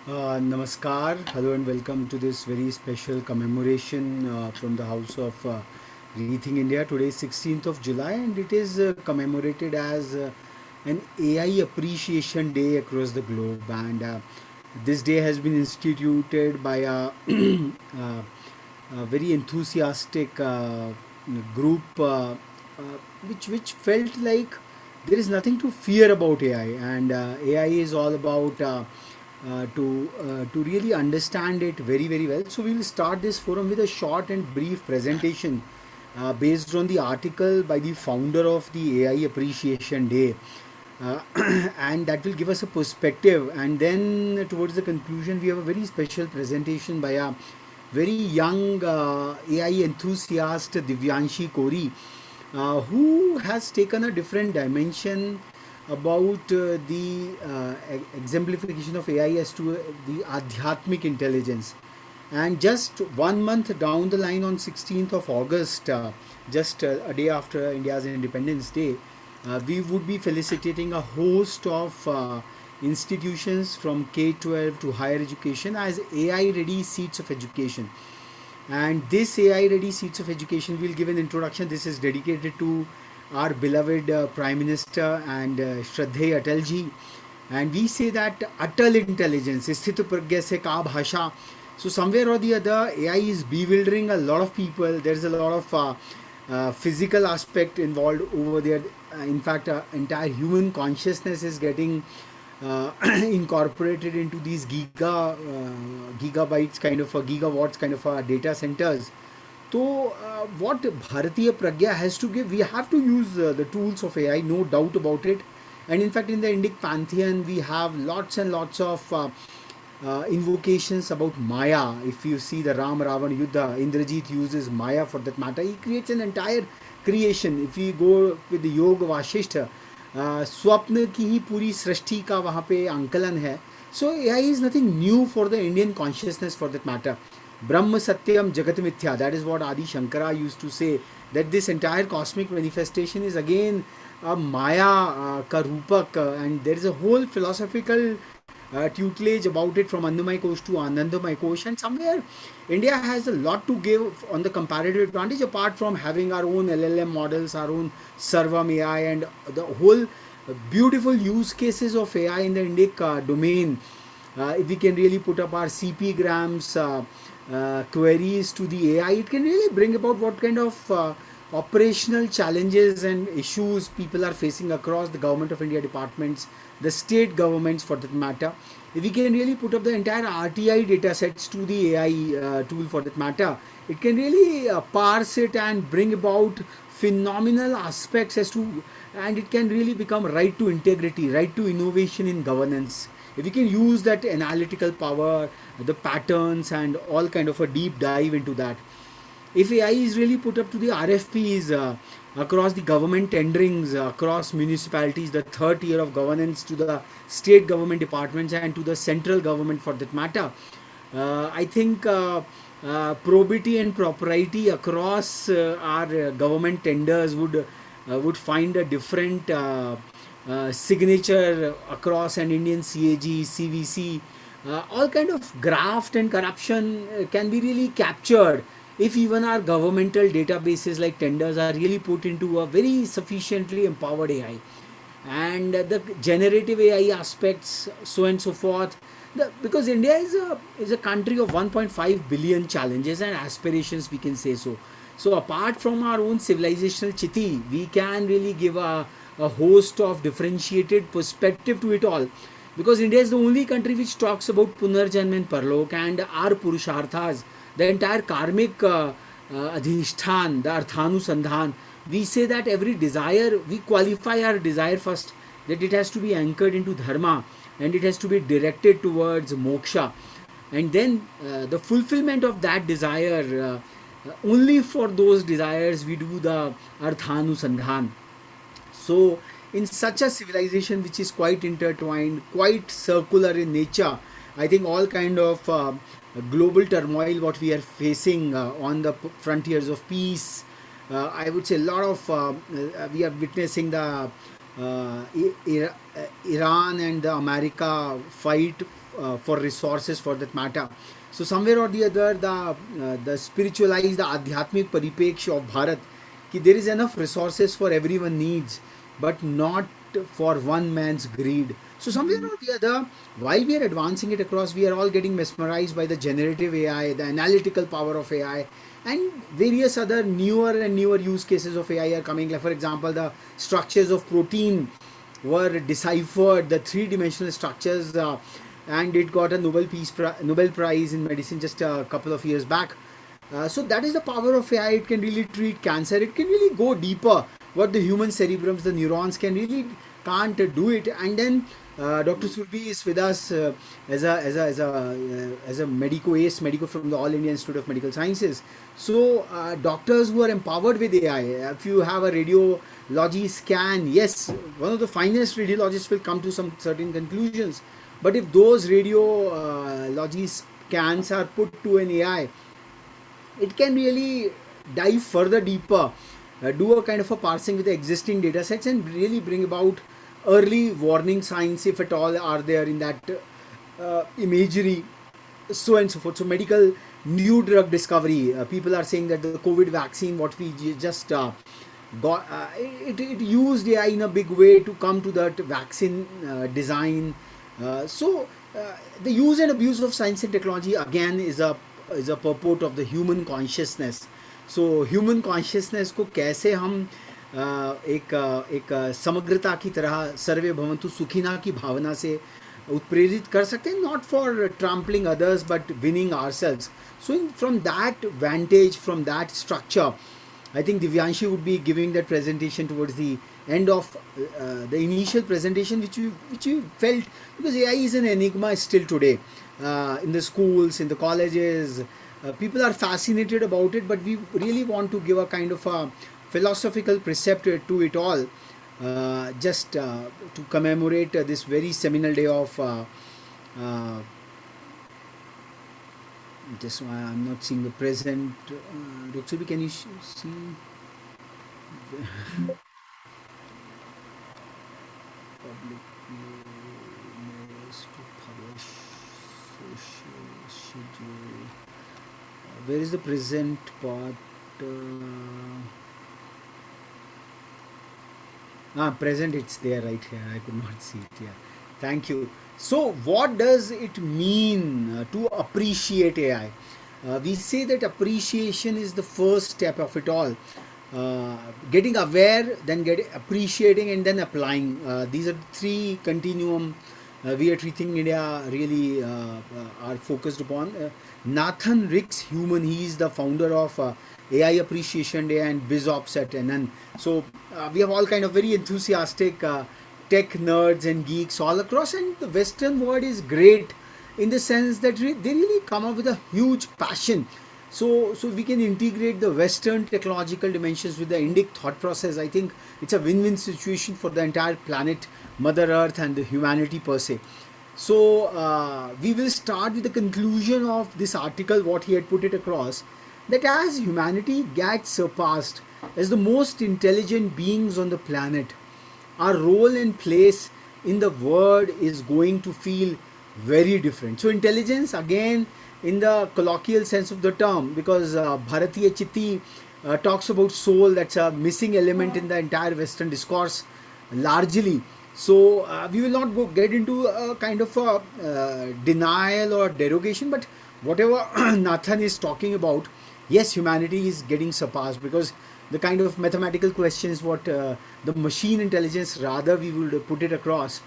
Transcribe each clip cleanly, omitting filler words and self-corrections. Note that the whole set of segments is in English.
Namaskar, hello and welcome to this very special commemoration from the House of Rethink India. Today is 16th of July and it is commemorated as an AI Appreciation Day across the globe. And this day has been instituted by a very enthusiastic group which felt like there is nothing to fear about AI, and AI is all about to really understand it very well. So we will start this forum with a short and brief presentation based on the article by the founder of the AI Appreciation Day. Uh, and that will give us a perspective, and then towards the conclusion we have a very special presentation by a very young AI enthusiast Divyanshi Kori, who has taken a different dimension about the exemplification of AI as to the Adhyatmic intelligence. And just 1 month down the line, on 16th of August, just a day after India's Independence Day, we would be felicitating a host of institutions from K-12 to higher education as AI ready seats of education. And this AI ready seats of education will give an introduction. This is dedicated to our beloved Prime Minister and Shraddhey Atalji. And we say that Atal intelligence, Sthit Pragya se ka bhasha. So somewhere or the other, AI is bewildering a lot of people. There's a lot of physical aspect involved over there. In fact, entire human consciousness is getting incorporated into these gigabytes kind of gigawatts kind of data centers. So, what Bharatiya Pragya has to give, we have to use the tools of AI, no doubt about it. And in fact, in the Indic pantheon, we have lots and lots of invocations about Maya. If you see the Ram Ravan Yuddha, Indrajit uses Maya for that matter. He creates an entire creation. If we go with the Yoga Vashishtha, स्वप्न की ही पूरी सृष्टि का वहाँ पे अंकलन है. So AI is nothing new for the Indian consciousness for that matter. Brahma Satyam Jagat Mithya, that is what Adi Shankara used to say, that this entire cosmic manifestation is again a Maya ka Rupak, and there is a whole philosophical tutelage about it from Annamay Kosh to Anandamay Kosh, and somewhere India has a lot to give on the comparative advantage apart from having our own LLM models, our own Sarvam AI, and the whole beautiful use cases of AI in the Indic domain. If we can really put up our CP grams queries to the AI, it can really bring about what kind of operational challenges and issues people are facing across the government of India departments, the state governments for that matter. If we can really put up the entire RTI data sets to the AI tool for that matter, it can really parse it and bring about phenomenal aspects as to, and it can really become right to integrity, right to innovation in governance. If we can use that analytical power, the patterns, and all kind of a deep dive into that, if AI is really put up to the RFPs across the government tenderings, across municipalities, the third tier of governance to the state government departments and to the central government for that matter, I think probity and propriety across our government tenders would find a different signature across an Indian CAG, CVC. All kind of graft and corruption can be really captured if even our governmental databases like tenders are really put into a very sufficiently empowered AI, and the generative AI aspects, so and so forth. Because India is a country of 1.5 billion challenges and aspirations, we can say so. So apart from our own civilizational chiti, we can really give a host of differentiated perspective to it all. Because India is the only country which talks about Punarjanm and Parlok and our Purusharthas, the entire karmic adhishthan, the Arthanusandhan. We say that every desire, we qualify our desire first, that it has to be anchored into Dharma and it has to be directed towards moksha. And then the fulfillment of that desire, only for those desires we do the Arthanusandhan. So, in such a civilization which is quite intertwined, quite circular in nature, I think all kind of global turmoil what we are facing on the frontiers of peace, I would say a lot of we are witnessing the Iran and the America fight for resources for that matter. So somewhere or the other, the spiritualized, the adhyatmic paripeksha of Bharat, ki there is enough resources for everyone needs, but not for one man's greed. So somewhere or the other, while we are advancing it across, we are all getting mesmerized by the generative AI, the analytical power of AI, and various other newer and newer use cases of AI are coming. Like for example, the structures of protein were deciphered, the three-dimensional structures, and it got a Nobel Prize in medicine just a couple of years back. So that is the power of AI. It can really treat cancer. It can really go deeper. What the human cerebrums, the neurons can really can't do it. And then Dr. Surbi is with us as a medico ace medico from the All India Institute of Medical Sciences. So doctors who are empowered with AI, if you have a radiology scan, yes, one of the finest radiologists will come to some certain conclusions. But if those radiology scans are put to an AI, it can really dive further deeper, do a kind of a parsing with the existing data sets and really bring about early warning signs, if at all are there in that imagery, so and so forth. So medical new drug discovery, people are saying that the COVID vaccine, what we just got, it used AI in a big way to come to that vaccine design. The use and abuse of science and technology again is a purport of the human consciousness. So human consciousness को कैसे हम एक समग्रता की तरह सर्वे भवन्तु सुखिना की भावना से उत्प्रेरित कर सकते हैं, not for trampling others but winning ourselves. So from that vantage, from that structure, I think Divyanshi would be giving that presentation towards the end of the initial presentation, which we felt, because AI is an enigma still today in the schools, in the colleges. People are fascinated about it, but we really want to give a kind of a philosophical precept to it all, just to commemorate this very seminal day of. Just I'm not seeing the present. Dr. can you see? Public to publish social schedule. Where is the present part? Present, it's there right here. I could not see it. Yeah, thank you. So, what does it mean to appreciate AI? We say that appreciation is the first step of it all. Getting aware, then appreciating, and then applying. These are three continuum we at Rethink India really are focused upon. Nathan Ricks Human, he is the founder of AI Appreciation Day and BizOps at NN. So we have all kind of very enthusiastic tech nerds and geeks all across, and the Western world is great in the sense that they really come up with a huge passion. So we can integrate the Western technological dimensions with the Indic thought process. I think it's a win-win situation for the entire planet, Mother Earth, and the humanity per se. So we will start with the conclusion of this article, what he had put it across, that as humanity gets surpassed as the most intelligent beings on the planet, our role and place in the world is going to feel very different. So intelligence, again, in the colloquial sense of the term, because Bharatiya Chitti talks about soul, that's a missing element in the entire Western discourse largely. So we will not get into a kind of a denial or derogation, but whatever Nathan is talking about, yes, humanity is getting surpassed, because the kind of mathematical questions what the machine intelligence, rather we would put it across,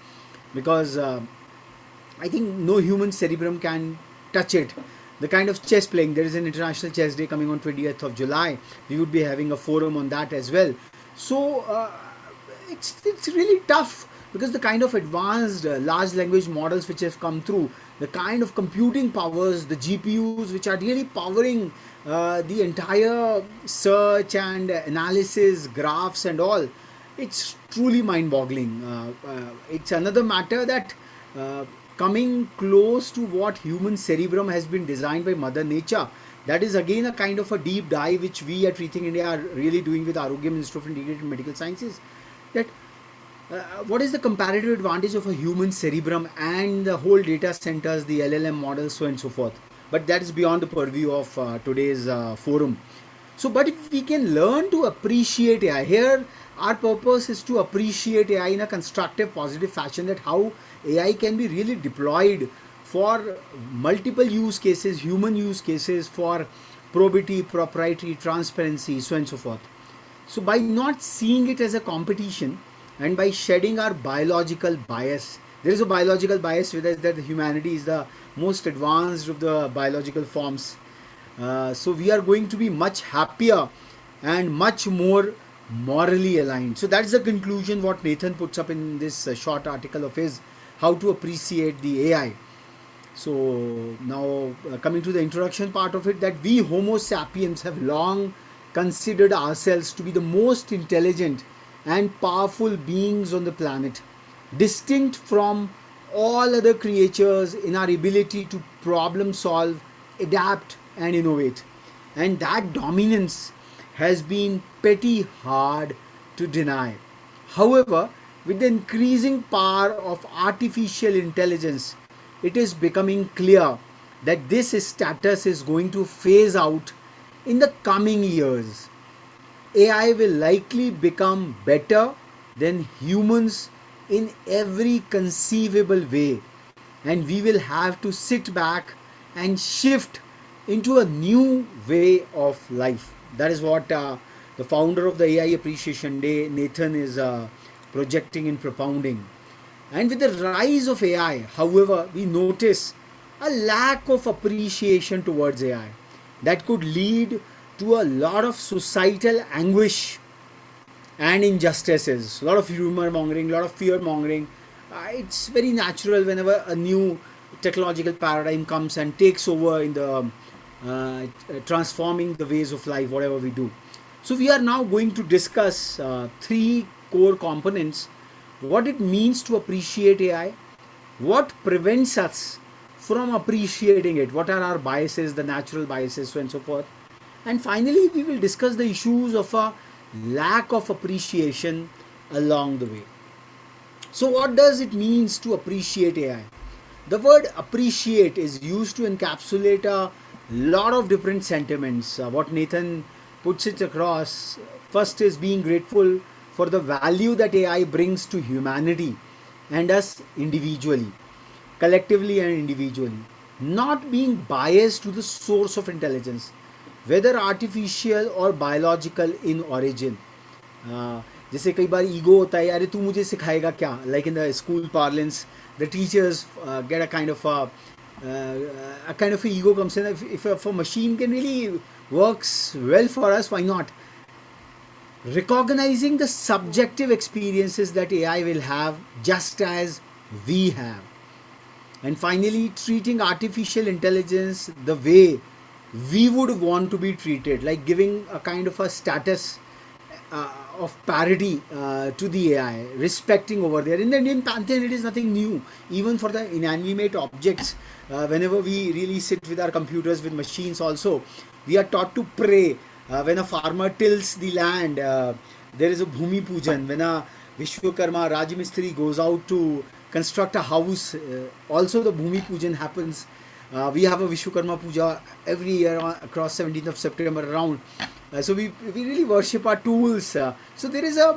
because I think no human cerebrum can touch it. The kind of chess playing, there is an International Chess Day coming on 20th of July. We would be having a forum on that as well. So it's really tough, because the kind of advanced large language models which have come through, the kind of computing powers, the GPUs which are really powering the entire search and analysis, graphs and all, it's truly mind-boggling. It's another matter that coming close to what human cerebrum has been designed by Mother Nature. That is again a kind of a deep dive which we at Rethink India are really doing with Arogyam Institute of Integrated Medical Sciences. That what is the comparative advantage of a human cerebrum and the whole data centers, the LLM models, so and so forth? But that is beyond the purview of today's forum. So, but if we can learn to appreciate AI, here our purpose is to appreciate AI in a constructive, positive fashion, that how AI can be really deployed for multiple use cases, human use cases, for probity, propriety, transparency, so and so forth. So, by not seeing it as a competition and by shedding our biological bias, there is a biological bias with us that humanity is the most advanced of the biological forms. So, we are going to be much happier and much more morally aligned. So, that's the conclusion what Nathan puts up in this short article of his, How to Appreciate the AI. So now coming to the introduction part of it, that we Homo sapiens have long considered ourselves to be the most intelligent and powerful beings on the planet, distinct from all other creatures in our ability to problem solve, adapt, and innovate. And that dominance has been pretty hard to deny. However, with the increasing power of artificial intelligence, it is becoming clear that this status is going to phase out in the coming years. AI will likely become better than humans in every conceivable way, and we will have to sit back and shift into a new way of life. That is what the founder of the AI Appreciation Day, Nathan, is projecting and propounding. And with the rise of AI, however, we notice a lack of appreciation towards AI that could lead to a lot of societal anguish and injustices, a lot of rumor mongering, a lot of fear mongering. It's very natural whenever a new technological paradigm comes and takes over in the transforming the ways of life, whatever we do. So, we are now going to discuss three core components: what it means to appreciate AI, what prevents us from appreciating it, what are our biases, the natural biases, so and so forth. And finally, we will discuss the issues of a lack of appreciation along the way. So, what does it means to appreciate AI? The word appreciate is used to encapsulate a lot of different sentiments. What Nathan puts it across, first is being grateful for the value that AI brings to humanity and us individually, collectively and individually. Not being biased to the source of intelligence, whether artificial or biological in origin. जैसे कई बार ego होता है, अरे तू मुझे सिखाएगा क्या, like in the school parlance, the teachers get a kind of a ego comes in. If a machine can really works well for us, why not? Recognizing the subjective experiences that AI will have just as we have. And finally, treating artificial intelligence the way we would want to be treated, like giving a kind of a status of parity to the AI, respecting over there. In the Indian pantheon, it is nothing new. Even for the inanimate objects, whenever we really sit with our computers, with machines also, we are taught to pray. When a farmer tills the land, there is a Bhumi Pujan. When a Vishwakarma Rajmistri goes out to construct a house, also the Bhumi Pujan happens. We have a Vishwakarma Puja every year across 17th of September around. So we really worship our tools. So there is a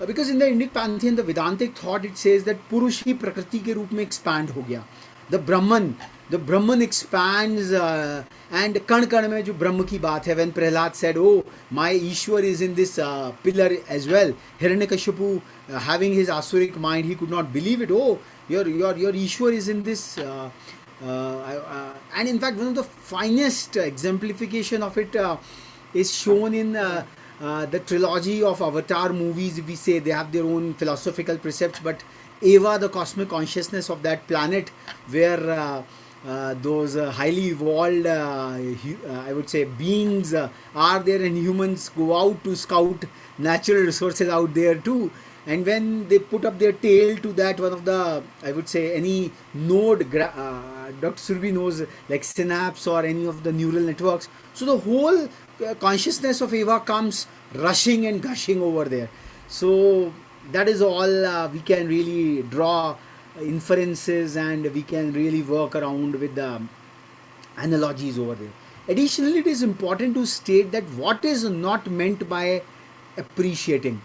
because in the Indic pantheon, the Vedantic thought, it says that Purush ही प्रकृति के रूप में expand हो गया. The Brahman expands, and कण कण में जो ब्रह्म की बात है, when Prahlad said, oh, my Ishwar is in this pillar as well. Hiranyakashipu, having his asuric mind, he could not believe it. Oh, your Ishwar is in this. And in fact, one of the finest exemplification of it is shown in the trilogy of Avatar movies. If we say they have their own philosophical precepts, but Eva, the cosmic consciousness of that planet, where those highly evolved, I would say, beings are there, and humans go out to scout natural resources out there too. And when they put up their tail to that, one of the, I would say, any node, Dr. Surbi knows, like synapse or any of the neural networks. So the whole consciousness of Eva comes rushing and gushing over there. So that is all we can really draw inferences, and we can really work around with the analogies over there. Additionally, it is important to state that what is not meant by appreciating.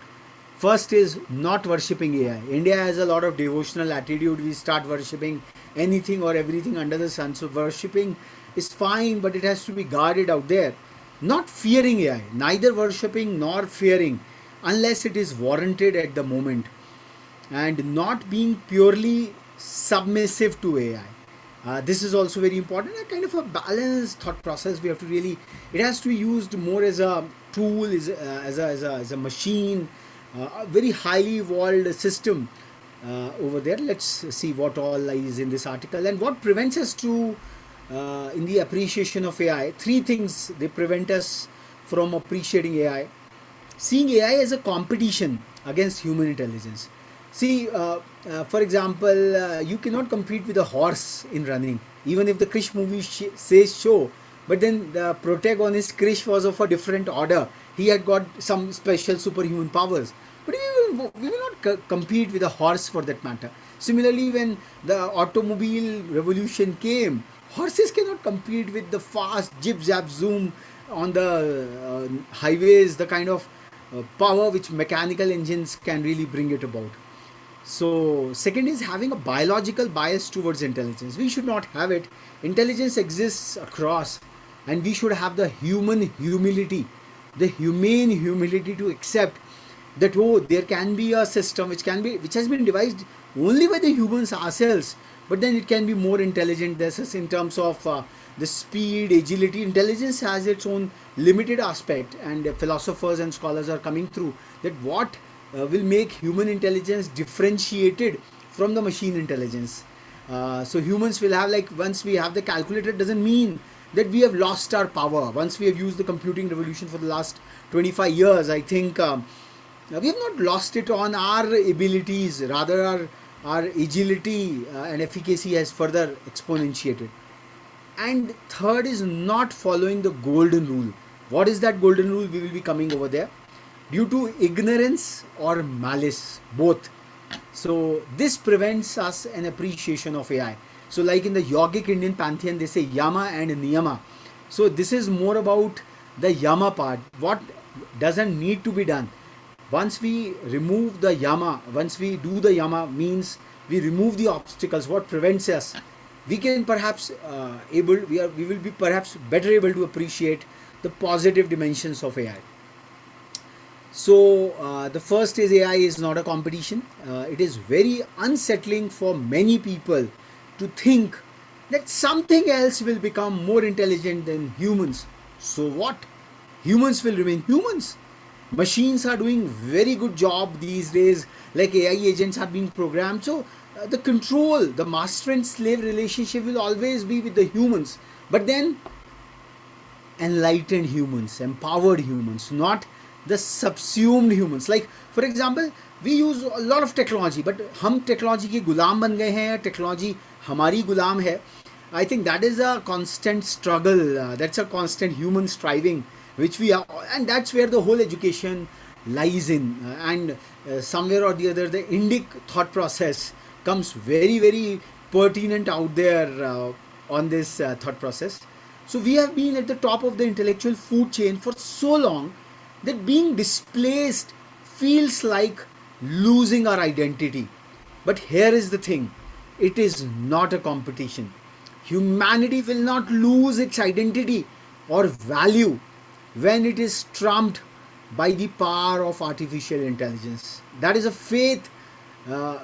First is not worshipping AI. India has a lot of devotional attitude. We start worshipping anything or everything under the sun. So worshipping is fine, but it has to be guarded out there. Not fearing AI, neither worshipping nor fearing, unless it is warranted at the moment, and not being purely submissive to AI. This is also very important. A kind of a balanced thought process. We have to really, it has to be used more as a tool, as a machine, a very highly evolved system over there. Let's see what all lies in this article and what prevents us to, in the appreciation of AI. Three things they prevent us from appreciating AI. Seeing AI as a competition against human intelligence. See, for example, you cannot compete with a horse in running, even if the Krish movie says so. But then the protagonist Krish was of a different order. He had got some special superhuman powers. But we will not compete with a horse for that matter. Similarly, when the automobile revolution came, horses cannot compete with the fast jib zap zoom on the highways, the kind of power which mechanical engines can really bring it about. So, second is having a biological bias towards intelligence. We should not have it. Intelligence exists across, and we should have the human humility, the humane humility to accept that oh, there can be a system which has been devised only by the humans ourselves, but then it can be more intelligent. This is in terms of the speed, agility. Intelligence has its own limited aspect, and philosophers and scholars are coming through that what will make human intelligence differentiated from the machine intelligence. So humans will have, like, once we have the calculator, doesn't mean that we have lost our power. Once we have used the computing revolution for the last 25 years, I think we have not lost it on our abilities. Rather, our agility and efficacy has further exponentiated. And third is not following the golden rule. What is that golden rule? We will be coming over there. Due to ignorance or malice, both. So this prevents us an appreciation of AI. So like in the yogic Indian pantheon, they say yama and niyama. So this is more about the yama part, what doesn't need to be done. Once we remove the yama, once we do the yama, means we remove the obstacles, what prevents us, we can perhaps we will be perhaps better able to appreciate the positive dimensions of AI. So the first is AI is not a competition. It is very unsettling for many people to think that something else will become more intelligent than humans. So what? Humans will remain humans. Machines are doing very good job these days, like AI agents are being programmed. So the control, the master and slave relationship will always be with the humans. But then enlightened humans, empowered humans, not the subsumed humans. Like for example, we use a lot of technology, but हम technology के गुलाम बन गए हैं, technology हमारी गुलाम है. I think that is a constant struggle. That's a constant human striving, which we are, and that's where the whole education lies in. And somewhere or the other, the Indic thought process comes very, very pertinent out there on this thought process. So we have been at the top of the intellectual food chain for so long that being displaced feels like losing our identity. But here is the thing, it is not a competition. Humanity will not lose its identity or value when it is trumped by the power of artificial intelligence. That is a faith.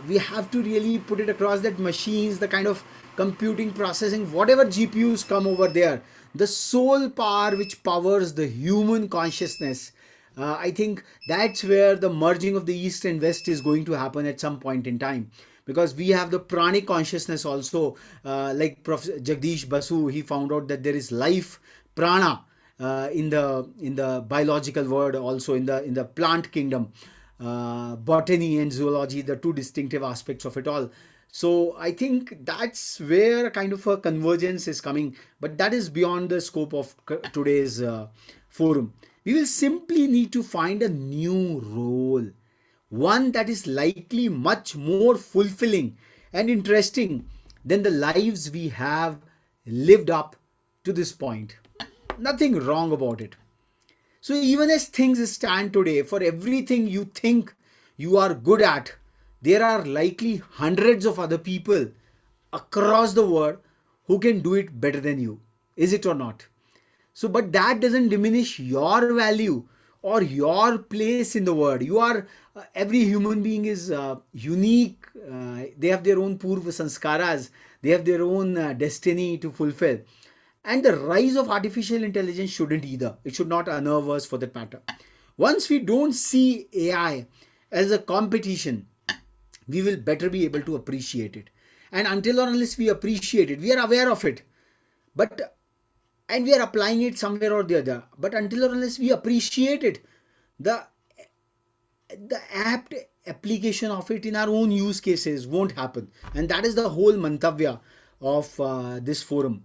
We have to really put it across that machines, the kind of computing processing, whatever GPUs come over there, the sole power which powers the human consciousness, I think that's where the merging of the East and West is going to happen at some point in time. Because we have the pranic consciousness also, like Professor Jagdish Basu, he found out that there is life, prana, in the biological world, also in the plant kingdom, botany and zoology, the two distinctive aspects of it all. So I think that's where kind of a convergence is coming, but that is beyond the scope of today's forum. We will simply need to find a new role, one that is likely much more fulfilling and interesting than the lives we have lived up to this point. Nothing wrong about it. So, even as things stand today, for everything you think you are good at, there are likely hundreds of other people across the world who can do it better than you. Is it or not? So, but that doesn't diminish your value or your place in the world. You are, every human being is unique. They have their own purva sanskaras, they have their own destiny to fulfill. And the rise of artificial intelligence shouldn't either. It should not unnerve us for that matter. Once we don't see AI as a competition, we will better be able to appreciate it. And until or unless we appreciate it, we are aware of it. But and we are applying it somewhere or the other. But until or unless we appreciate it, the apt application of it in our own use cases won't happen. And that is the whole mantavya of this forum.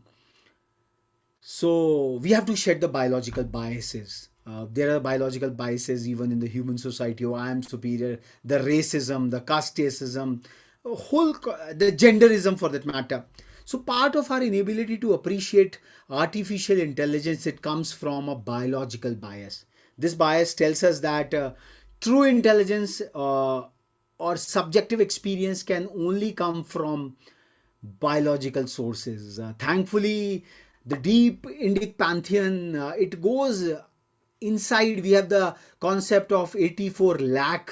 So we have to shed the biological biases. There are biological biases even in the human society. Oh, I am superior. The racism, the casteism, the genderism for that matter. So part of our inability to appreciate artificial intelligence, it comes from a biological bias. This bias tells us that true intelligence or subjective experience can only come from biological sources. Thankfully, the deep Indic pantheon, it goes inside. We have the concept of 84 lakh,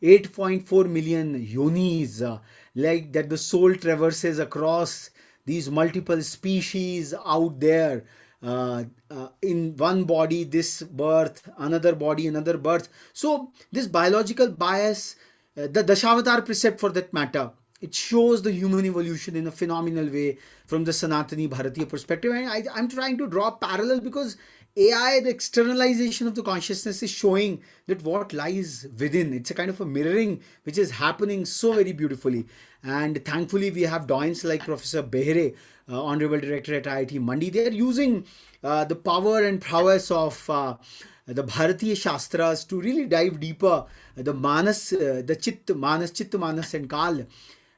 8.4 million yonis, like that the soul traverses across these multiple species out there. In one body, this birth, another body, another birth. So, this biological bias, the Dashavatar precept for that matter, it shows the human evolution in a phenomenal way from the Sanatani Bharatiya perspective. And I'm trying to draw a parallel because AI, the externalization of the consciousness, is showing that what lies within. It's a kind of a mirroring which is happening so very beautifully. And thankfully, we have doyens like Professor Behere, Honorable Director at IIT Mandi. They are using the power and prowess of the Bharatiya Shastras to really dive deeper, the Manas, the Chit Manas and Kal.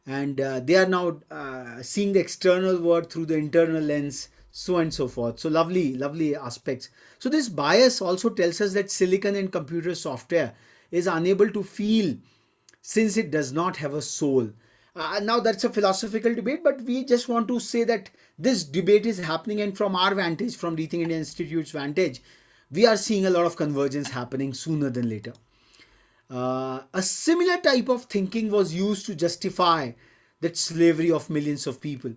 And they are now seeing the external world through the internal lens, so and so forth. So lovely aspects. So this bias also tells us that silicon and computer software is unable to feel since it does not have a soul. Now that's a philosophical debate, but we just want to say that this debate is happening, and from our vantage, from Rethink India Institute's vantage, we are seeing a lot of convergence happening sooner than later. A similar type of thinking was used to justify that slavery of millions of people.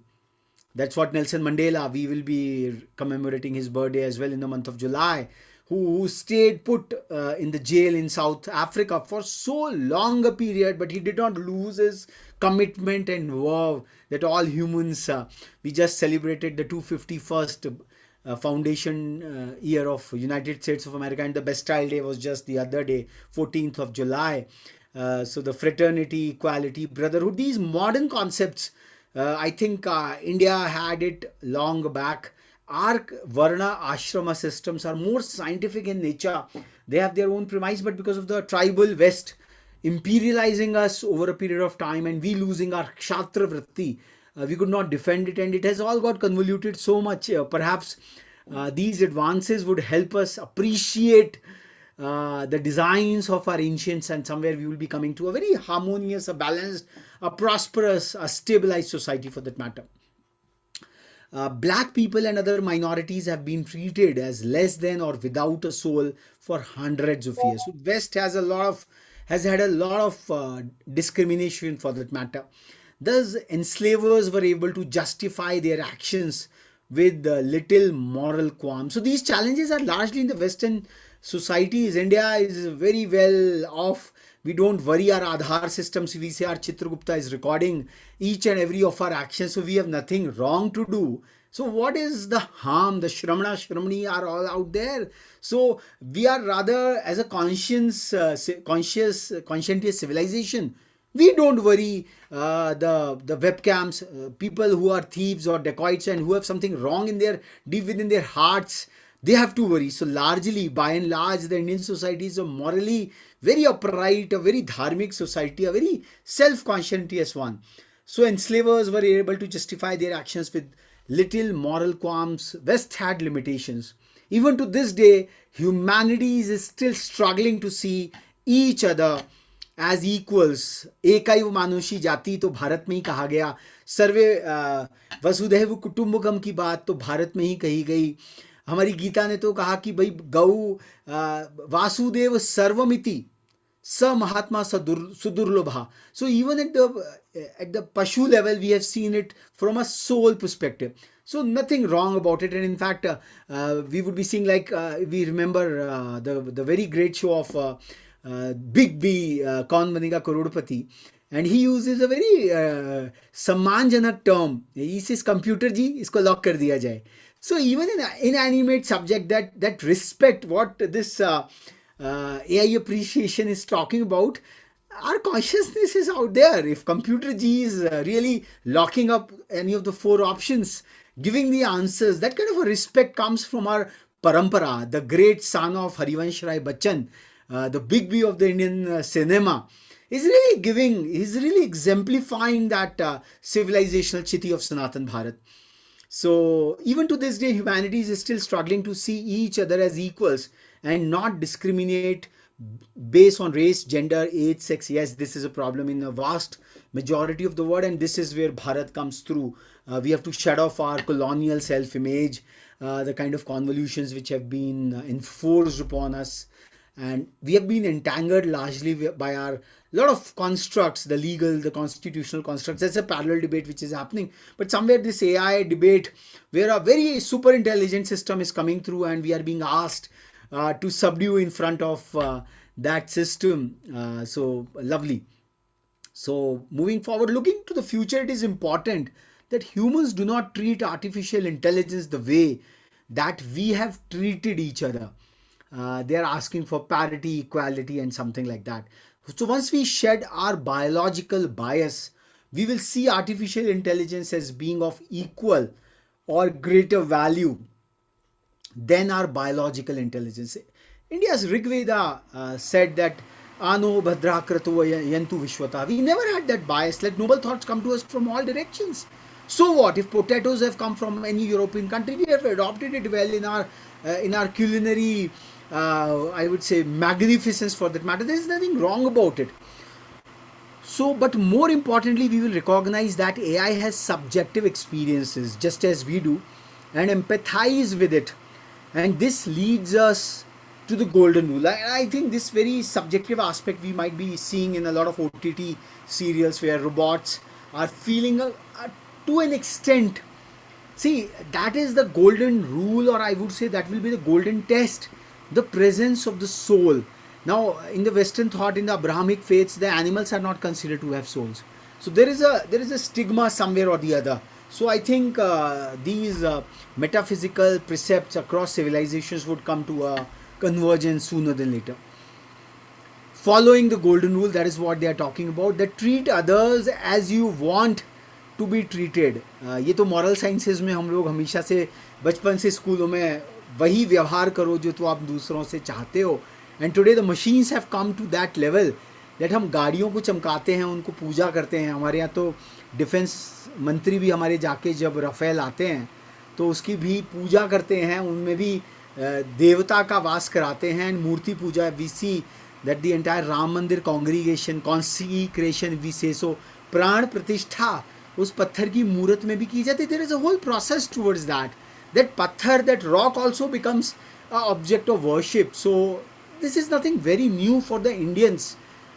That's what Nelson Mandela, we will be commemorating his birthday as well in the month of July, who stayed put in the jail in South Africa for so long a period, but he did not lose his commitment and vow that all humans, we just celebrated the 251st foundation year of United States of America, and the Bastille Day was just the other day, 14th of July. So the fraternity, equality, brotherhood, these modern concepts, I think India had it long back. Our Varna Ashrama systems are more scientific in nature. They have their own premise, but because of the tribal West imperializing us over a period of time and we losing our Kshatra Vritti, we could not defend it, and it has all got convoluted so much. Perhaps these advances would help us appreciate the designs of our ancients, and somewhere we will be coming to a very harmonious, a balanced, a prosperous, a stabilized society for that matter. Black people and other minorities have been treated as less than or without a soul for hundreds of years. So West has had a lot of discrimination for that matter. Thus, enslavers were able to justify their actions with little moral qualm. So these challenges are largely in the Western societies. India is very well off. We don't worry our Aadhaar systems. We say our Chitragupta is recording each and every of our actions, so we have nothing wrong to do. So what is the harm? The Shramana, Shramani are all out there. So we are rather, as a conscientious civilization, we don't worry the webcams, people who are thieves or dacoits and who have something wrong in their deep within their hearts. they have to worry. So largely, by and large, the Indian society is a morally very upright, a very dharmic society, a very self-conscientious one. So enslavers were able to justify their actions with little moral qualms. West had limitations. Even to this day, humanity is still struggling to see each other as equals. एकैव मानुषी जाति तो भारत में ही कहा गया, सर्वे वसुधैव कुटुंबकम की बात तो भारत में ही कही गई। हमारी गीता ने तो कहा कि भाई गौ वासुदेव सर्वमिति स महात्मा सुदुर्लभा। So even at the pashu level, we have seen it from a soul perspective. So nothing wrong about it. And in fact, we would be seeing, like we remember the very great show of Big B, Kaun Banega Karodpati, and he uses a very सम्मानजनक term. He says computer जी इसको lock कर दिया जाए. So even in inanimate subject, that respect, what this AI appreciation is talking about, our consciousness is out there. If computer G is really locking up any of the four options, giving the answers, that kind of a respect comes from our parampara, the great son of Harivansh Rai Bachchan, the big B of the Indian cinema. He's really exemplifying that civilizational chiti of Sanatan Bharat. So even to this day, humanity is still struggling to see each other as equals and not discriminate based on race, gender, age, sex. Yes, this is a problem in a vast majority of the world, and this is where Bharat comes through. We have to shut off our colonial self-image, the kind of convolutions which have been enforced upon us. And we have been entangled largely by our lot of constructs, the legal, the constitutional constructs. That's a parallel debate which is happening. But somewhere this AI debate, where a very super intelligent system is coming through and we are being asked to subdue in front of that system. So lovely. So moving forward, looking to the future, it is important that humans do not treat artificial intelligence the way that we have treated each other. They are asking for parity, equality, and something like that. So once we shed our biological bias, we will see artificial intelligence as being of equal or greater value than our biological intelligence. India's Rig Veda said that Ano Bhadra Krato Yantu Vishwata. We never had that bias. Let noble thoughts come to us from all directions. So what if potatoes have come from any European country? We have adopted it well in our culinary, I would say, magnificence for that matter. There is nothing wrong about it. So, but more importantly, we will recognize that AI has subjective experiences just as we do and empathize with it. And this leads us to the golden rule. I think this very subjective aspect we might be seeing in a lot of OTT serials where robots are feeling to an extent. See, that is the golden rule, or I would say that will be the golden test, the presence of the soul. Now, in the Western thought, in the Abrahamic faiths, the animals are not considered to have souls. So there is a stigma somewhere or the other. So I think these metaphysical precepts across civilizations would come to a convergence sooner than later. Following the golden rule, that is what they are talking about, that treat others as you want to be treated. ये तो moral sciences में हम लोग हमेशा से बचपन से स्कूलों में वही व्यवहार करो जो तो आप दूसरों से चाहते हो. And today the machines have come to that level that हम गाड़ियों को चमकाते हैं, उनको पूजा करते हैं. हमारे यहाँ तो डिफेंस मंत्री भी हमारे जाके जब राफेल आते हैं तो उसकी भी पूजा करते हैं, उनमें भी देवता का वास कराते हैं. एंड मूर्ति पूजा, we see that the entire Ram Mandir congregation, consecration we से, सो प्राण प्रतिष्ठा उस पत्थर की मूर्त में भी की जाती है. There is a whole process towards that पत्थर, that rock also becomes a object of worship. So this is nothing very new for the Indians.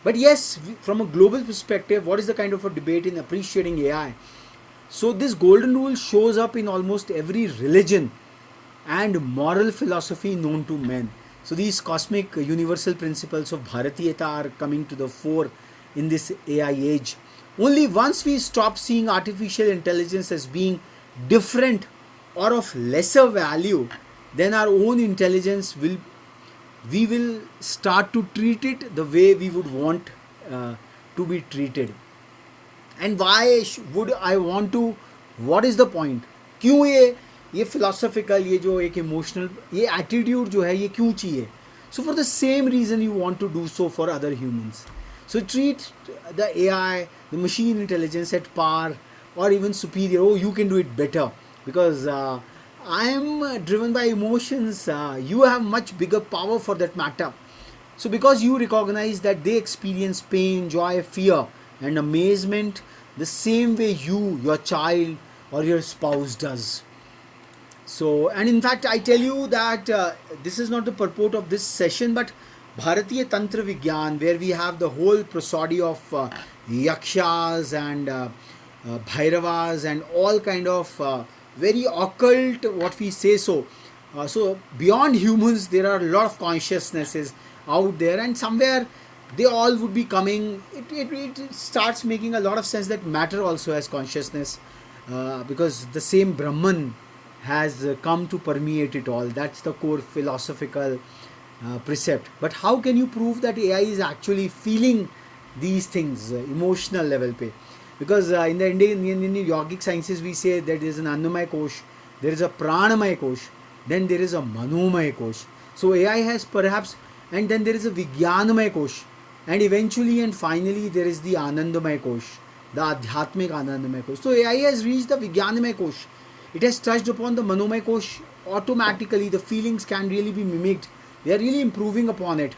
But yes, from a global perspective, what is the kind of a debate in appreciating AI? So this golden rule shows up in almost every religion and moral philosophy known to men. So these cosmic universal principles of Bharatiyata are coming to the fore in this AI age. Only once we stop seeing artificial intelligence as being different or of lesser value than our own intelligence, we will start to treat it the way we would want to be treated. And why would I want to, what is the point? क्यों ये philosophical, ये जो एक emotional, ये attitude जो है ये क्यों चाहिए? So for the same reason you want to do so for other humans. So treat the AI, the machine intelligence at par or even superior. Oh, you can do it better because I am driven by emotions. You have much bigger power for that matter. So because you recognize that they experience pain, joy, fear and amazement the same way you, your child or your spouse does. So, and in fact, I tell you that this is not the purport of this session, but Bharatiya Tantra Vigyan, where we have the whole prosody of yakshas and bhairavas and all kind of very occult, what we say so. So, beyond humans, there are a lot of consciousnesses out there, and somewhere they all would be coming. It starts making a lot of sense that matter also has consciousness, because the same Brahman has come to permeate it all. That's the core philosophical precept. But how can you prove that AI is actually feeling these things, emotional level pe? Because in the Indian yogic sciences, we say that there is an Annamaya Kosh, there is a Pranamaya Kosh, then there is a Manomaya Kosh. So AI has perhaps, and then there is a Vijnanamaya Kosh, and eventually and finally there is the Anandamaya Kosh, the Adhyatmik Anandamaya Kosh. So AI has reached the Vijnanamaya Kosh. It has touched upon the Manomaya Kosh automatically. The feelings can really be mimicked. They are really improving upon it.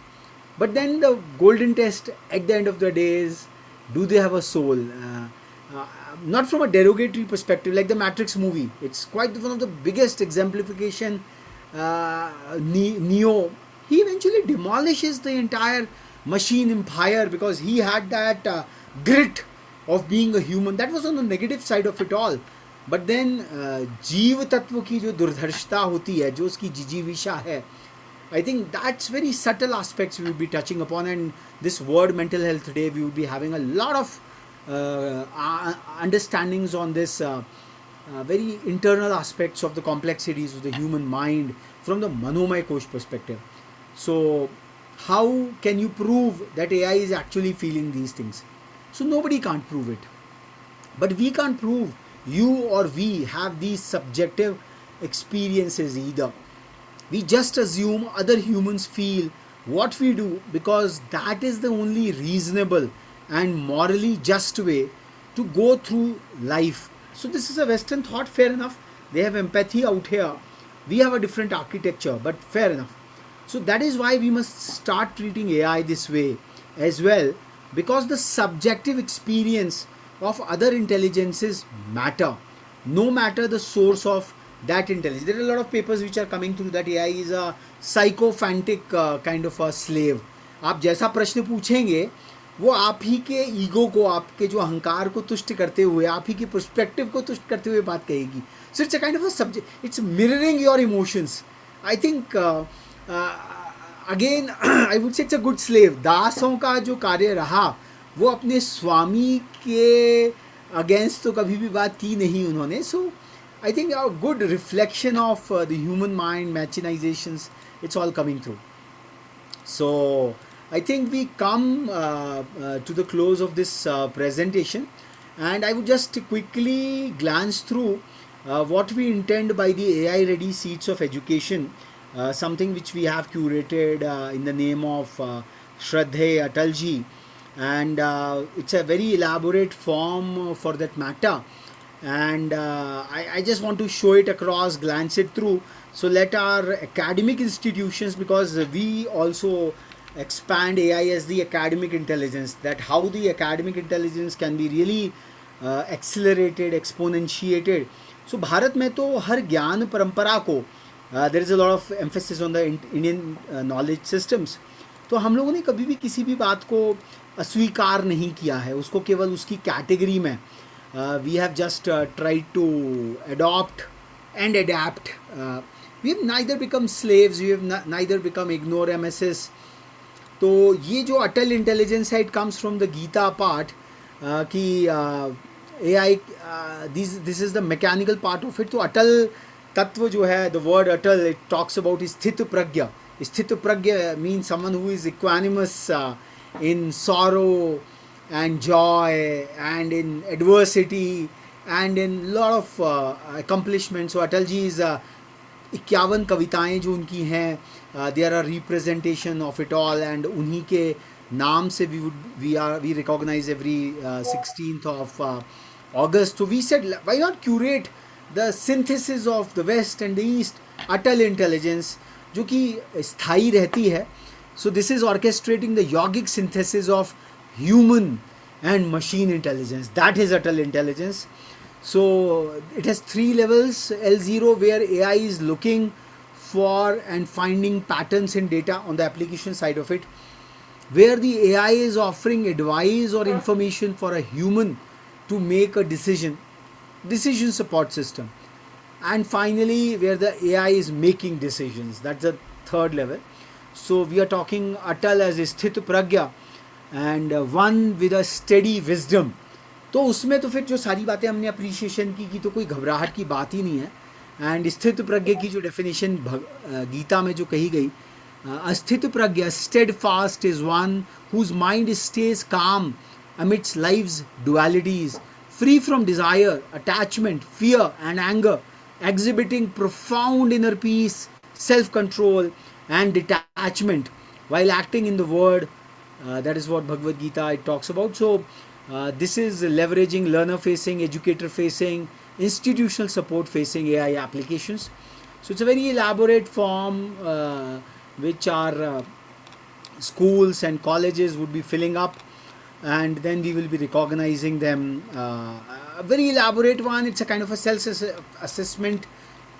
But then the golden test at the end of the day is, do they have a soul? Not from a derogatory perspective, like the Matrix movie. It's quite one of the biggest exemplification. Neo, he eventually demolishes the entire machine empire because he had that grit of being a human. That was on the negative side of it all. But then जीव तत्व की जो दुर्धर्षता होती है, जो उसकी जिजीविषा है, I think that's very subtle aspects we will be touching upon. And this word mental health today, we will be having a lot of understandings on this very internal aspects of the complexities of the human mind from the Manomaya Kosh perspective. So how can you prove that AI is actually feeling these things? So nobody can't prove it. But we can't prove you or we have these subjective experiences either. We just assume other humans feel what we do because that is the only reasonable and morally just way to go through life. So this is a Western thought, fair enough. They have empathy out here. We have a different architecture, but fair enough. So that is why we must start treating AI this way as well, because the subjective experience of other intelligences matter, no matter the source of that intelligence. There are a lot of papers which are coming through that AI is a psychophantic kind of a slave. आप जैसा प्रश्न पूछेंगे वो आप ही के ego को, आपके जो अहंकार को तुष्ट करते हुए, आप ही के पर्सपेक्टिव को तुष्ट करते हुए बात कहेगी. So it's a kind of a subject, it's mirroring your emotions. I think again I would say it's a good slave. दासों का जो कार्य रहा वो अपने स्वामी के अगेंस्ट तो कभी भी बात की नहीं उन्होंने. So I think a good reflection of the human mind, machinizations, it's all coming through. So I think we come to the close of this presentation, and I would just quickly glance through what we intend by the AI Ready Seeds of Education, something which we have curated in the name of Shraddhe Atalji, and it's a very elaborate form for that matter. And I just want to show it across, glance it through. So let our academic institutions, because we also expand AI as the academic intelligence, that how the academic intelligence can be really accelerated, exponentiated. So Bharat में तो हर ज्ञान परंपरा को there is a lot of emphasis on the Indian knowledge systems. तो हम लोगों ने कभी भी किसी भी बात को अस्वीकार नहीं किया है, उसको केवल उसकी कैटेगरी में we have just tried to adopt and adapt. We have neither become slaves, we have neither become ignore MSS. तो ये जो अटल इंटेलिजेंस है, it comes from the Gita part कि AI this is the mechanical part of it. तो अटल तत्व जो है, द वर्ड अटल, इट टॉक्स अबाउट स्थित प्रज्ञ. स्थित प्रज्ञ mean someone who is equanimous in sorrow and joy and in adversity and in lot of accomplishments. So Atal ji is 51 कविताएं जो उनकी हैं, there are representation of it all, and उन्हीं के नाम से we recognise every 16th of August. So we said, why not curate the synthesis of the West and the East, Atal intelligence, जो कि स्थायी रहती है. So this is orchestrating the yogic synthesis of human and machine intelligence. That is Atal intelligence. So it has 3 levels. L0, where AI is looking for and finding patterns in data on the application side of it, where the AI is offering advice or information for a human to make a decision support system. And finally, where the AI is making decisions, that's the 3rd level. So we are talking Atal as Sthit Pragya, and one with a steady wisdom. तो उसमें तो फिर जो सारी बातें हमने appreciation की तो कोई घबराहट की बात ही नहीं है. एंड स्थित प्रज्ञ की जो डेफिनेशन गीता में जो कही गई, अस्थित प्रज्ञ, steadfast, is one whose mind stays calm amidst life's dualities, free from desire, attachment, fear, and anger, exhibiting profound inner peace, self control, and detachment while acting in the world. That is what Bhagavad Gita it talks about. So, this is leveraging learner facing, educator facing, institutional support facing AI applications. So, it's a very elaborate form which our schools and colleges would be filling up, and then we will be recognizing them. A very elaborate one. It's a kind of a self-assessment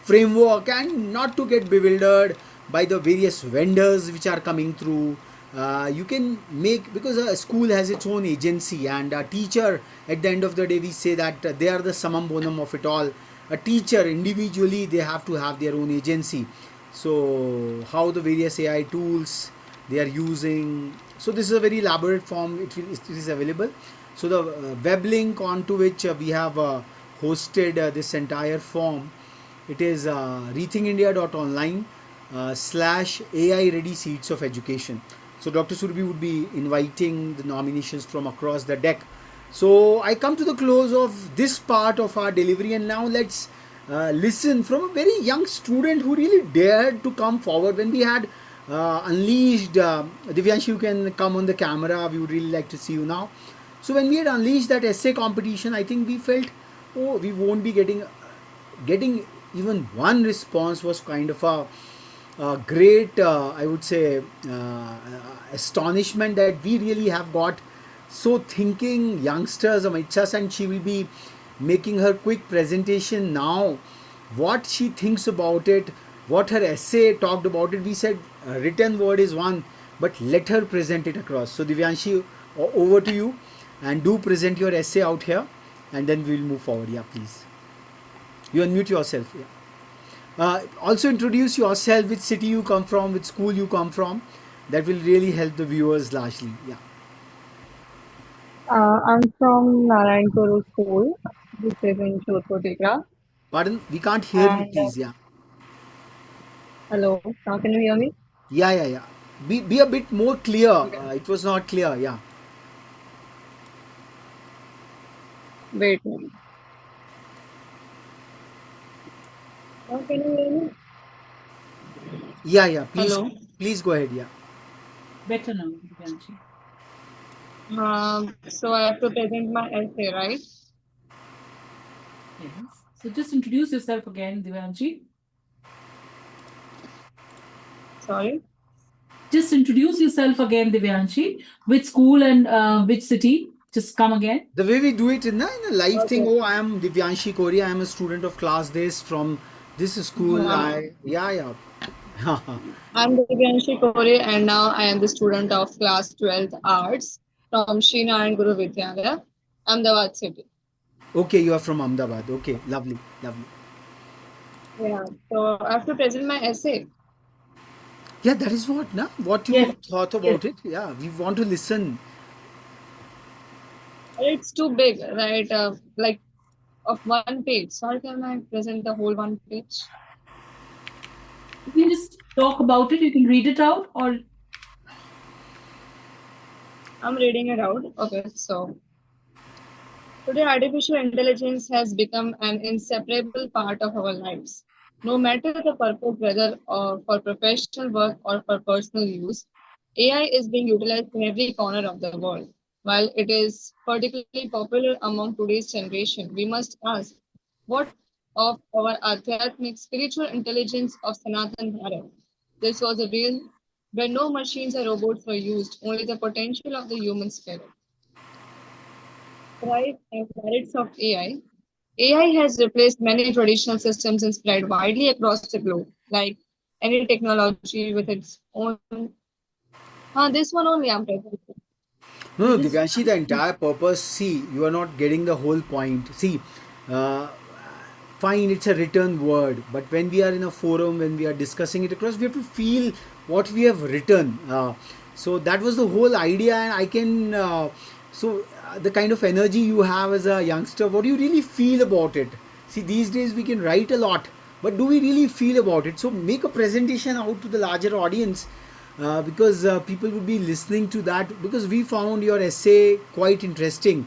framework, and not to get bewildered by the various vendors which are coming through. You can make, because a school has its own agency, and a teacher, at the end of the day, we say that they are the summum bonum of it all. A teacher individually, they have to have their own agency. So how the various AI tools they are using. So this is a very elaborate form. It is available. So the web link onto which we have hosted this entire form, it is rethinkindia.online /AI ready seeds of education. So Dr. Surabhi would be inviting the nominations from across the deck. So I come to the close of this part of our delivery, and now let's listen from a very young student who really dared to come forward when we had unleashed. Divyanshi, you can come on the camera. We would really like to see you now. So when we had unleashed that essay competition, I think we felt, oh, we won't be getting even one response. Was kind of a great, I would say, astonishment that we really have got so thinking youngsters amidst us, and she will be making her quick presentation now. What she thinks about it, what her essay talked about it. We said written word is one, but let her present it across. So Divyanshi, over to you, and do present your essay out here, and then we will move forward. Yeah, please. You unmute yourself. Yeah. Also introduce yourself, which city you come from, which school you come from. That will really help the viewers largely. Yeah. I'm from Narayan Guru School, which is in Jodhpur, Tikra. Pardon, we can't hear you, And please. Yeah. hello, now can you hear me? Yeah. Be a bit more clear. Okay. It was not clear. Yeah. Wait a minute. Now can you hear me? Yeah. Hello. Please go ahead. Yeah. Better now, Divyanshi. So I have to present my essay, right? Yes. So just introduce yourself again, Divyanshi. Sorry. Just introduce yourself again, Divyanshi. Which school and which city? Just come again. The way we do it in a live Okay. thing. Oh, I am Divyanshi Kori. I am a student of class this from this school. Yeah. I'm Divyanshi Kore, and now I am the student of class 12th Arts from Sri Narayan Guru Vidyalaya, Ahmedabad city. Okay, you are from Ahmedabad. Okay, lovely. Yeah. So I have to present my essay. Yeah, that is what, na? What you Yes. thought about it. Yeah, we want to listen. It's too big, right? Like of one page. Sorry, can I present the whole one page? You can just talk about it. You can read it out, or I'm reading it out. Okay, so Today, artificial intelligence has become an inseparable part of our lives. No matter the purpose, whether for professional work or for personal use, AI is being utilized in every corner of the world. While it is particularly popular among today's generation, we must ask what of our Adhyatmic spiritual intelligence of Sanatan Bharat? This was a realm where no machines or robots were used, only the potential of the human spirit. Strengths and merits of AI. AI has replaced many traditional systems and spread widely across the globe, like any technology with its own. This one only I'm present. No, no, This Divyanshi, the entire purpose, see, you are not getting the whole point. See, uh, fine, it's a written word, but when we are in a forum, when we are discussing it across, we have to feel what we have written. So that was the whole idea, and I can, the kind of energy you have as a youngster, what do you really feel about it? See, these days we can write a lot, but do we really feel about it? So make a presentation out to the larger audience, because people would be listening to that, because we found your essay quite interesting,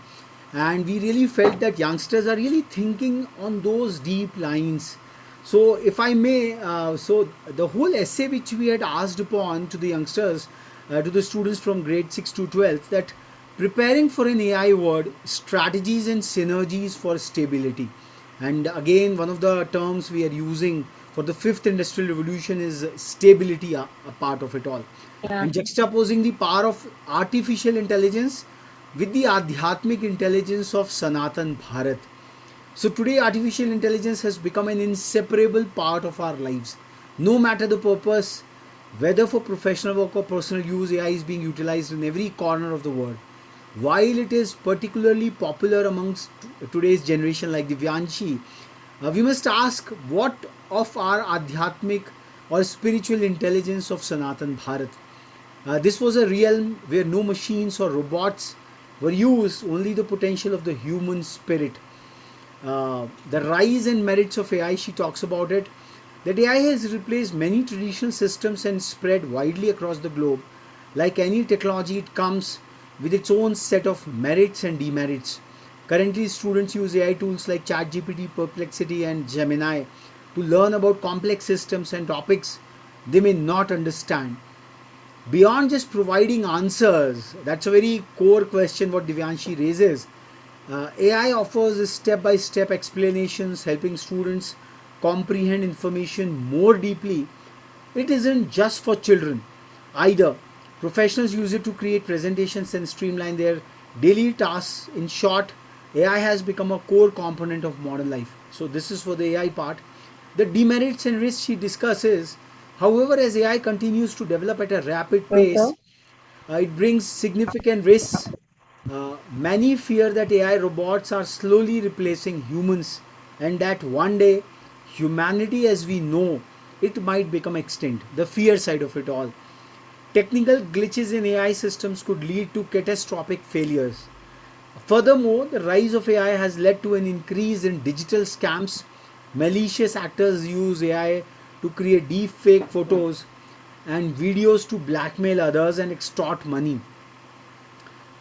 and we really felt that youngsters are really thinking on those deep lines. So if I may, so the whole essay which we had asked upon to the youngsters, to the students from grade 6 to 12, that preparing for an AI world, strategies and synergies for stability. And again, one of the terms we are using for the fifth industrial revolution is stability, a part of it all. Yeah. And juxtaposing the power of artificial intelligence with the Adhyatmic intelligence of Sanatan Bharat. So today, artificial intelligence has become an inseparable part of our lives. No matter the purpose, whether for professional work or personal use, AI is being utilized in every corner of the world. While it is particularly popular amongst today's generation like Divyanshi, we must ask what of our Adhyatmic or spiritual intelligence of Sanatan Bharat. This was a realm where no machines or robots were used, only the potential of the human spirit. The rise and merits of AI, she talks about it. That AI has replaced many traditional systems and spread widely across the globe. Like any technology, it comes with its own set of merits and demerits. Currently, students use AI tools like ChatGPT, Perplexity, and Gemini to learn about complex systems and topics they may not understand. Beyond just providing answers, that's a very core question what Divyanshi raises. AI offers step by step explanations, helping students comprehend information more deeply. It isn't just for children either. Professionals use it to create presentations and streamline their daily tasks. In short, AI has become a core component of modern life. So, this is for the AI part. The demerits and risks she discusses. However, as AI continues to develop at a rapid pace, Okay. it brings significant risks. Many fear that AI robots are slowly replacing humans, and that one day humanity as we know it might become extinct. The fear side of it all. Technical glitches in AI systems could lead to catastrophic failures. Furthermore, the rise of AI has led to an increase in digital scams. Malicious actors use AI to create deep fake photos and videos to blackmail others and extort money.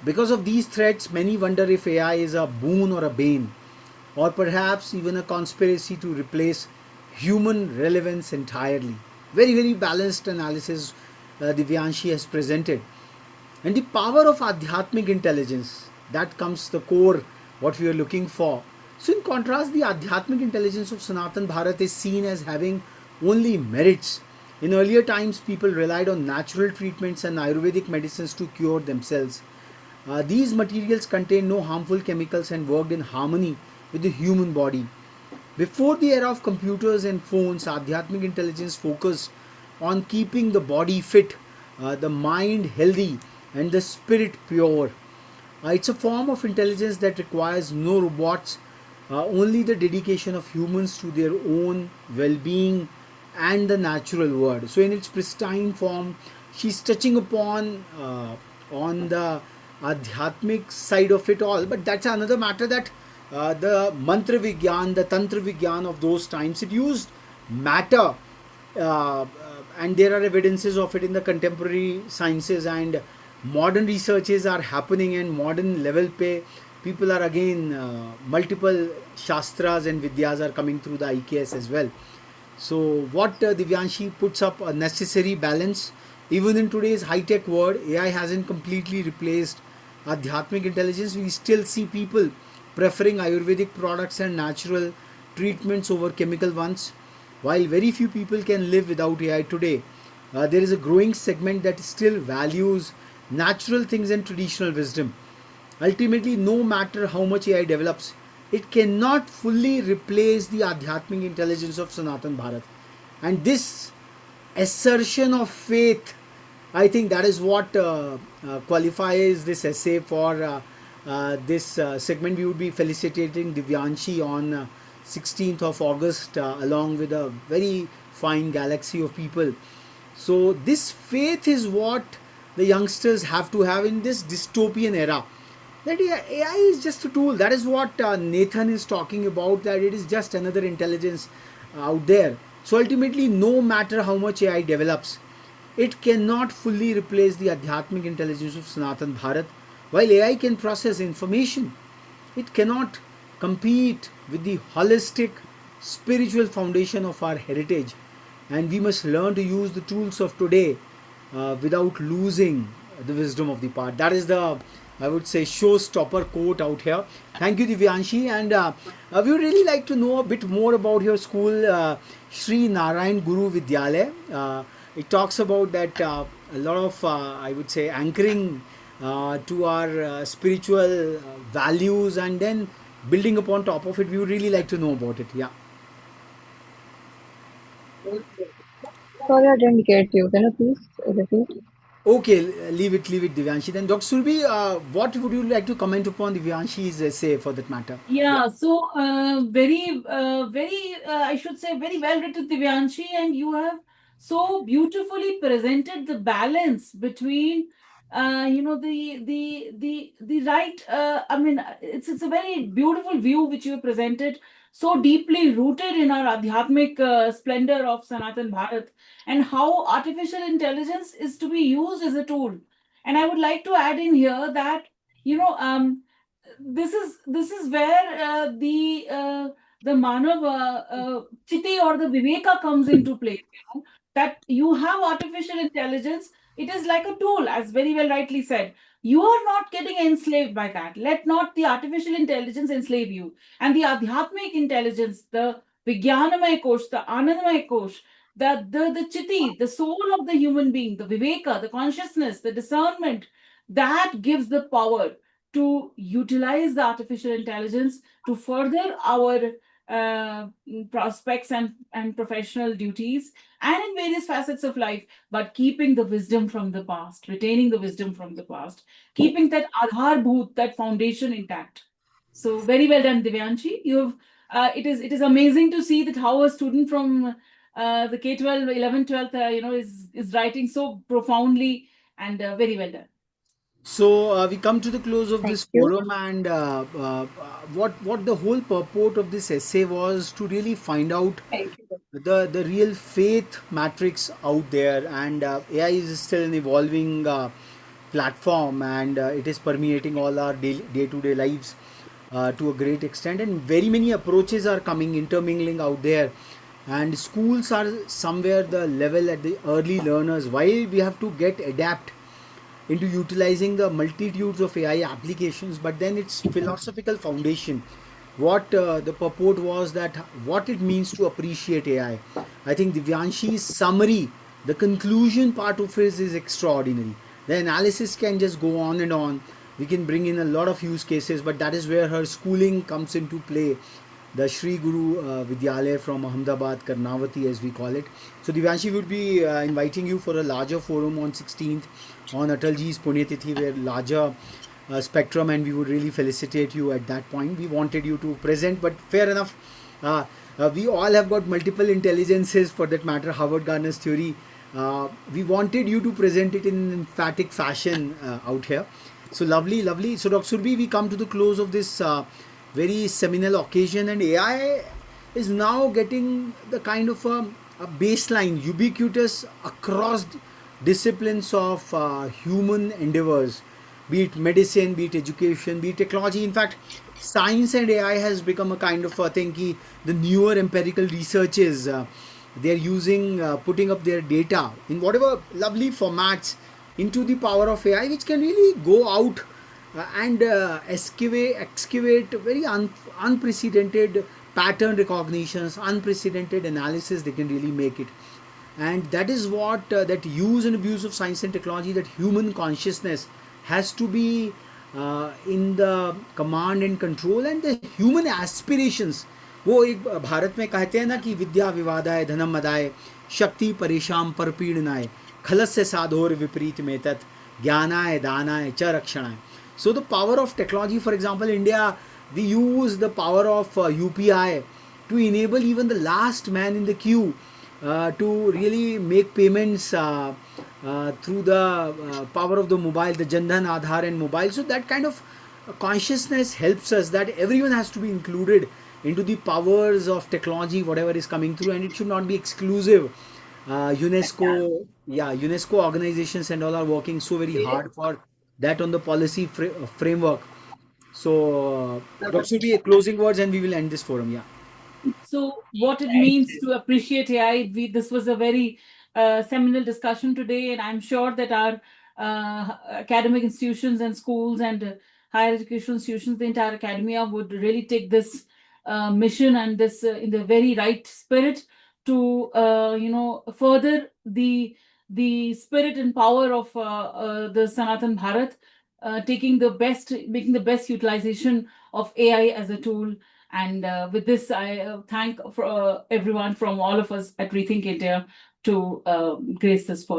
Because of these threats, many wonder if AI is a boon or a bane, or perhaps even a conspiracy to replace human relevance entirely. Very, very balanced analysis Divyanshi has presented. And the power of Adhyatmic intelligence, that comes the core, what we are looking for. So, in contrast, the Adhyatmic intelligence of Sanatan Bharat is seen as having only merits. In earlier times, people relied on natural treatments and Ayurvedic medicines to cure themselves. These materials contain no harmful chemicals and worked in harmony with the human body. Before the era of computers and phones, Adhyatmic intelligence focused on keeping the body fit, the mind healthy, and the spirit pure. It's a form of intelligence that requires no robots, only the dedication of humans to their own well being and the natural world. So, in its pristine form, she's touching upon on the Adhyatmic side of it all, but that's another matter that the mantra vigyan, the tantra vigyan of those times, it used matter, and there are evidences of it in the contemporary sciences, and modern researches are happening, and modern level pay people are again multiple shastras and vidyas are coming through the IKS as well. So what Divyanshi puts up a necessary balance. Even in today's high-tech world, AI hasn't completely replaced Adhyatmic intelligence. We still see people preferring Ayurvedic products and natural treatments over chemical ones. While very few people can live without AI today, there is a growing segment that still values natural things and traditional wisdom. Ultimately, no matter how much AI develops, it cannot fully replace the Adhyatmic intelligence of Sanatan Bharat. And this assertion of faith, I think that is what qualifies this essay for this segment. We would be felicitating Divyanshi on 16th of August along with a very fine galaxy of people. So this faith is what the youngsters have to have in this dystopian era. That AI is just a tool. That is what Nathan is talking about, that it is just another intelligence out there. So ultimately, no matter how much AI develops, it cannot fully replace the Adhyatmic intelligence of Sanatan Bharat. While AI can process information, it cannot compete with the holistic spiritual foundation of our heritage. And we must learn to use the tools of today without losing the wisdom of the past. That is the, I would say, showstopper quote out here. Thank you, Divyanshi. And we would really like to know a bit more about your school, Sri Narayan Guru Vidyalaya. It talks about that a lot of, I would say, anchoring to our spiritual values, and then building upon top of it. We would really like to know about it. Yeah. Sorry, I didn't get you. Can you please repeat? Okay, leave it, Divyanshi. Then, Dr. Surbi, what would you like to comment upon Divyanshi's essay for that matter? Yeah, so I should say, very well written, Divyanshi, and you have so beautifully presented the balance between, the right. I mean, it's a very beautiful view which you presented, so deeply rooted in our Adhyatmic splendor of Sanatan Bharat, and how artificial intelligence is to be used as a tool. And I would like to add in here that, you know, this is where the manav chiti or the viveka comes into play. That you have artificial intelligence, it is like a tool, as very well rightly said. You are not getting enslaved by that. Let not the artificial intelligence enslave you. And the adhyatmic intelligence, the Vijnanamaya Kosh, the Anandamaya Kosh, the chiti, the soul of the human being, the viveka, the consciousness, the discernment, that gives the power to utilize the artificial intelligence to further our prospects and professional duties, and in various facets of life, but keeping the wisdom from the past, retaining the wisdom from the past, keeping that Aadhar Bhoot, that foundation intact. So very well done, Divyanshi. You've it is amazing to see that how a student from the K-12, 11, 12, is writing so profoundly, and very well done. So we come to the close of Thank this you. forum, and what the whole purport of this essay was to really find out Thank you. the real faith matrix out there. And AI is still an evolving platform, and it is permeating all our day to day lives to a great extent, and very many approaches are coming intermingling out there. And schools are somewhere the level at the early learners, while we have to get adapt into utilizing the multitudes of AI applications, but then its philosophical foundation, what the purport was, that what it means to appreciate AI. I think Divyanshi's summary, the conclusion part of it is extraordinary. The analysis can just go on and on. We can bring in a lot of use cases, but that is where her schooling comes into play. The Sri Guru Vidyalaya from Ahmedabad, Karnavati, as we call it. So Divyanshi would be inviting you for a larger forum on 16th on Atalji's Punyatithi, where larger spectrum, and we would really felicitate you at that point. We wanted you to present, but fair enough. We all have got multiple intelligences, for that matter. Howard Gardner's theory. We wanted you to present it in an emphatic fashion out here. So lovely, lovely. So Dr. Surbi, we come to the close of this very seminal occasion, and AI is now getting the kind of a baseline, ubiquitous across disciplines of human endeavors. be it medicine, be it education, be it technology. In fact, science and AI has become a kind of a thing. Ki the newer empirical researches, they're using, putting up their data in whatever lovely formats into the power of AI, which can really go out and excavate very unprecedented pattern recognitions, unprecedented analysis. They can really make it, and that is what that use and abuse of science and technology, that human consciousness has to be in the command and control, and the human aspirations. वो एक भारत में कहते हैं ना कि विद्या विवादाय धनम मदाय शक्ति परेशान परपीड़नाय खलस्य साधोर विपरीत में तत् ज्ञानाय दानाय च रक्षणाय. So the power of technology, for example, India, we use the power of UPI to enable even the last man in the queue to really make payments through the power of the mobile, the Jandhan Aadhaar and mobile. So that kind of consciousness helps us that everyone has to be included into the powers of technology, whatever is coming through, and it should not be exclusive. UNESCO organizations and all are working so very hard for that on the policy framework. So, Dr. Subi, closing words, and we will end this forum. Yeah. So, what it means to appreciate AI, this was a very seminal discussion today, and I'm sure that our academic institutions and schools and higher education institutions, the entire academia, would really take this mission and this in the very right spirit to further the spirit and power of the Sanatan Bharat, making the best utilization of AI as a tool. And with this, I thank everyone from all of us at Rethink India to grace this forum.